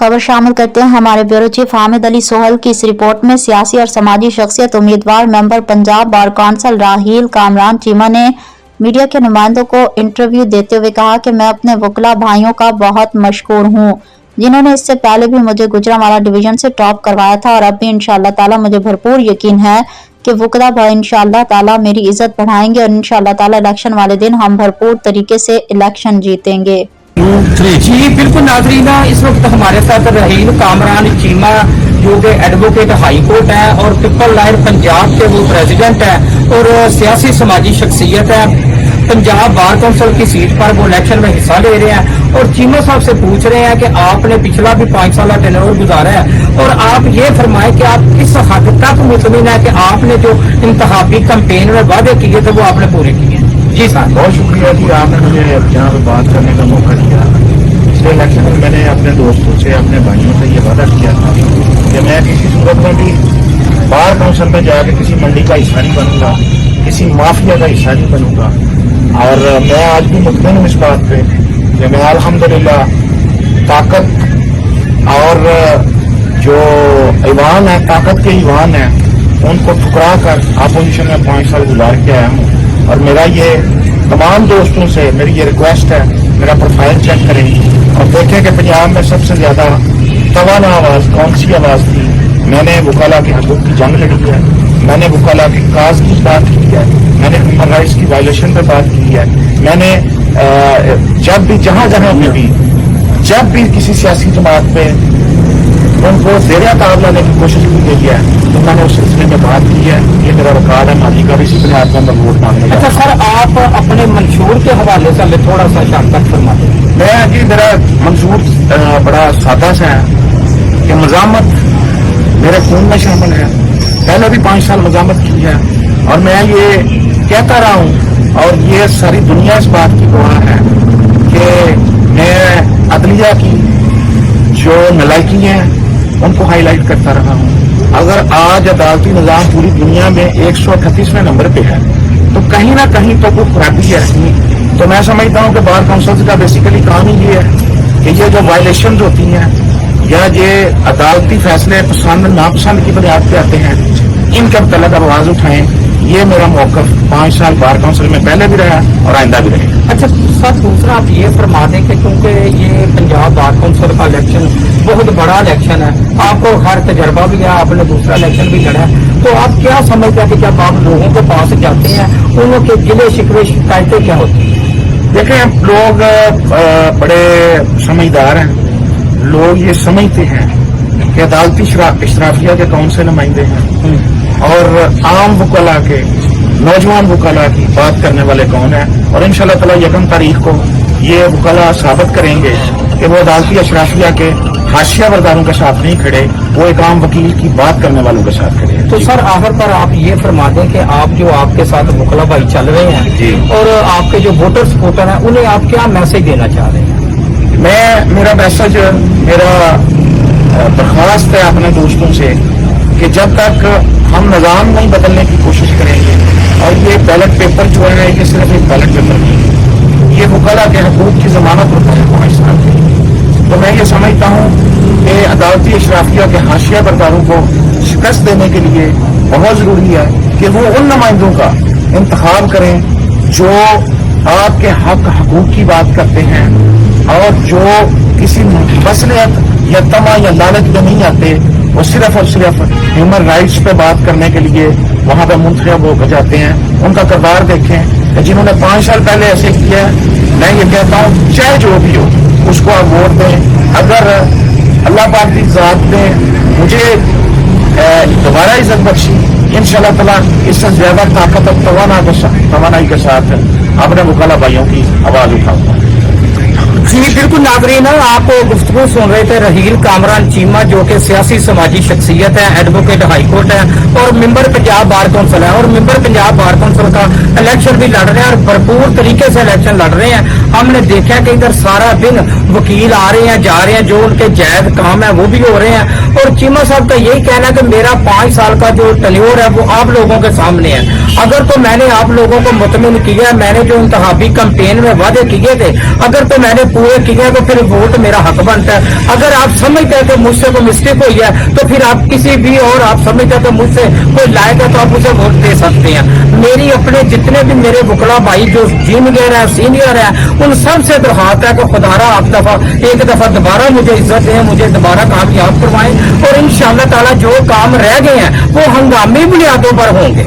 खबर शामिल करते हैं हमारे ब्यूरो चीफ हामिद अली सोहल की इस रिपोर्ट में। सियासी और समाजी शख्सियत उम्मीदवार मेंबर पंजाब बार कौंसिल राहील कामरान चीमा ने मीडिया के नुमाइंदों को इंटरव्यू देते हुए कहा कि मैं अपने वकला भाइयों का बहुत मशकूर हूँ, जिन्होंने इससे पहले भी मुझे गुजरांवाला डिवीजन से टॉप करवाया था और अब भी इंशाअल्लाह ताला मुझे भरपूर यकीन है कि वकला भाई इंशाअल्लाह ताला मेरी इज्जत बढ़ाएंगे और इंशाअल्लाह ताला इलेक्शन वाले दिन हम भरपूर तरीके से इलेक्शन जीतेंगे। जी बिल्कुल नाज़रीना, इस वक्त हमारे साथ राहील कामरान चीमा जो कि एडवोकेट हाई कोर्ट है और पीपल लाइन पंजाब के वो प्रेसिडेंट है और सियासी समाजी शख्सियत है। पंजाब बार कौंसिल की सीट पर वो इलेक्शन में हिस्सा ले रहे हैं और चीमा साहब से पूछ रहे हैं कि आपने पिछला भी 5 साल टेन्योर गुजारा है और आप ये फरमाएं कि आप किस हद तक मुतमिन है कि आपने जो इंतखाबी कैंपेन में वादे किए थे वो आपने पूरे किए। जी सर, बहुत शुक्रिया कि आपने मुझे यहाँ पे बात करने का मौका दिया। पिछले इलेक्शन में मैंने अपने दोस्तों से, अपने भाइयों से ये वादा किया था कि मैं किसी सूरत में भी बार कौंसिल में जाकर किसी मंडी का हिस्सा नहीं बनूंगा, किसी माफिया का हिस्सा नहीं बनूंगा। और मैं आज भी मुतमिन हूँ इस बात पे कि मैं अल्हम्दुलिल्लाह ताकत और जो ईवान है, ताकत के ईवान है, उनको ठुकरा कर अपोजिशन में 5 साल गुजार के आया हूँ। और मेरा ये तमाम दोस्तों से मेरी ये रिक्वेस्ट है, मेरा प्रोफाइल चेक करें और देखें कि पंजाब में सबसे ज्यादा तवाना आवाज कौन सी आवाज थी। मैंने वकाला के हकूक की जंग लड़ी है, मैंने वकाला की काज की बात की है, मैंने ह्यूमन राइट्स की वायलेशन पर बात की है। मैंने जब भी जहां जहां पे भी जब भी किसी सियासी जमात पे उनको ज़ेरे ताब लाने की कोशिश की गई है तो मैंने उस सिलसिले में बात की है। ये मेरा रिकॉर्ड है, माली का भी इसी बुनियाद पर मैं वोट मांगने। अच्छा सर, आप अपने मंशूर के हवाले से हमें थोड़ा सा शानदार फरमा दें। मैं जी, मेरा मंशूर बड़ा सादा सा है कि मज़ामत मेरे खून में शामिल है। पहले भी 5 साल मज़ामत की है और मैं ये कहता रहा हूँ और ये सारी दुनिया इस बात की गवाह है कि मैं अदलिया की जो नलायकी है उनको हाईलाइट करता रहा हूँ। अगर आज अदालती निज़ाम पूरी दुनिया में 138वें नंबर पे है तो कहीं ना कहीं तो कोई खराबी है। तो मैं समझता हूँ कि बार काउंसिल का बेसिकली काम ही ये है कि ये जो वायलेशन होती हैं या ये अदालती फैसले पसंद नापसंद की बुनियाद पे आते हैं, इनके मतलब आवाज उठाएं। ये मेरा मौकफ 5 साल बार काउंसिल में पहले भी रहा और आइंदा भी रहेगा। अच्छा सर, दूसरा आप ये फरमा दें कि क्योंकि ये पंजाब बार काउंसिल का इलेक्शन बहुत बड़ा इलेक्शन है, आपको हर तजर्बा भी है, आपने दूसरा इलेक्शन भी लड़ा है, तो आप क्या समझते हैं कि जब आप लोगों के पास जाते हैं उनके गिले शिकवे शिकायतें क्या होती हैं? देखें, लोग बड़े समझदार हैं, लोग ये समझते हैं कि अदालती इशराफिया के कौन से नुमाइंदे हैं और आम वकला के, नौजवान वकला की बात करने वाले कौन है। और इंशाअल्लाह ताला 1 तारीख को ये वकला साबित करेंगे कि वो अदालती अशराफिया के हाशिया बरदारों के साथ नहीं खड़े, वो एक आम वकील की बात करने वालों के साथ खड़े। तो सर आखिर पर आप ये फरमा दें कि आप जो आपके साथ वकला भाई चल रहे हैं जी और आपके जो वोटर सपोर्टर हैं उन्हें आप क्या मैसेज देना चाह रहे हैं? मेरा मैसेज, मेरा दरख्वास्त है अपने दोस्तों से कि जब तक हम निज़ाम नहीं बदलने की कोशिश करेंगे और ये बैलेट पेपर जो है ये सिर्फ एक बैलेट पेपर नहीं, ये वकला के हकूक की जमानत होता है 5 साल की। तो मैं ये समझता हूँ कि अदालती अशराफिया के हाशिया बरदारों को शिकस्त देने के लिए बहुत जरूरी है कि वो उन नुमाइंदों का इंतखाब करें जो आपके हकूक की बात करते हैं और जो किसी मसलियत या तमा या लालच में नहीं आते, वो सिर्फ और सिर्फ ह्यूमन राइट्स पे बात करने के लिए वहां पर मुंतखब हो जाते हैं। उनका किरदार देखें कि जिन्होंने 5 साल पहले ऐसे किया। मैं ये कहता हूँ चाहे जो भी हो उसको आप वोट दें। अगर अल्लाह पाक की ज़ात ने मुझे दोबारा इज्जत बख्शी, इंशाअल्लाह ताला इससे ज्यादा ताकत और तवानाई के साथ अपने वकला भाइयों की आवाज उठाऊंगा। जी बिल्कुल नाज़रीन, आप गुफ्तगू सुन रहे थे राहील कामरान चीमा जो कि सियासी समाजी शख्सियत है, एडवोकेट हाई कोर्ट है और मेंबर पंजाब बार कौंसिल है और मेंबर पंजाब बार कौंसिल का इलेक्शन भी लड़ रहे हैं और भरपूर तरीके से इलेक्शन लड़ रहे हैं। हमने देखा कि इधर सारा दिन वकील आ रहे हैं, जा रहे हैं, जो उनके जायज काम है वो भी हो रहे हैं। और चीमा साहब का यही कहना है कि मेरा 5 साल का जो टेन्योर है वो आप लोगों के सामने है, अगर तो मैंने आप लोगों को मुतमिन किया है, मैंने जो इंतखाबी कैंपेन में वादे किए थे अगर तो मैंने पूरे किए हैं तो फिर वोट मेरा हक बनता है। अगर आप समझते हैं कि मुझसे कोई मिस्टेक हुई है तो फिर आप किसी भी और आप समझते हैं कि मुझसे कोई लायक है तो आप उसे वोट दे सकते हैं। मेरी अपने जितने भी मेरे बुकला भाई जो जूनियर है सीनियर है उन सब से दरख्वास्त है कि खुदारा आप एक दफा दोबारा मुझे इज्जत दें, मुझे दोबारा कामयाब करवाएं और इंशाअल्लाह ताला जो काम रह गए हैं वो हंगामी बुनियादों पर होंगे।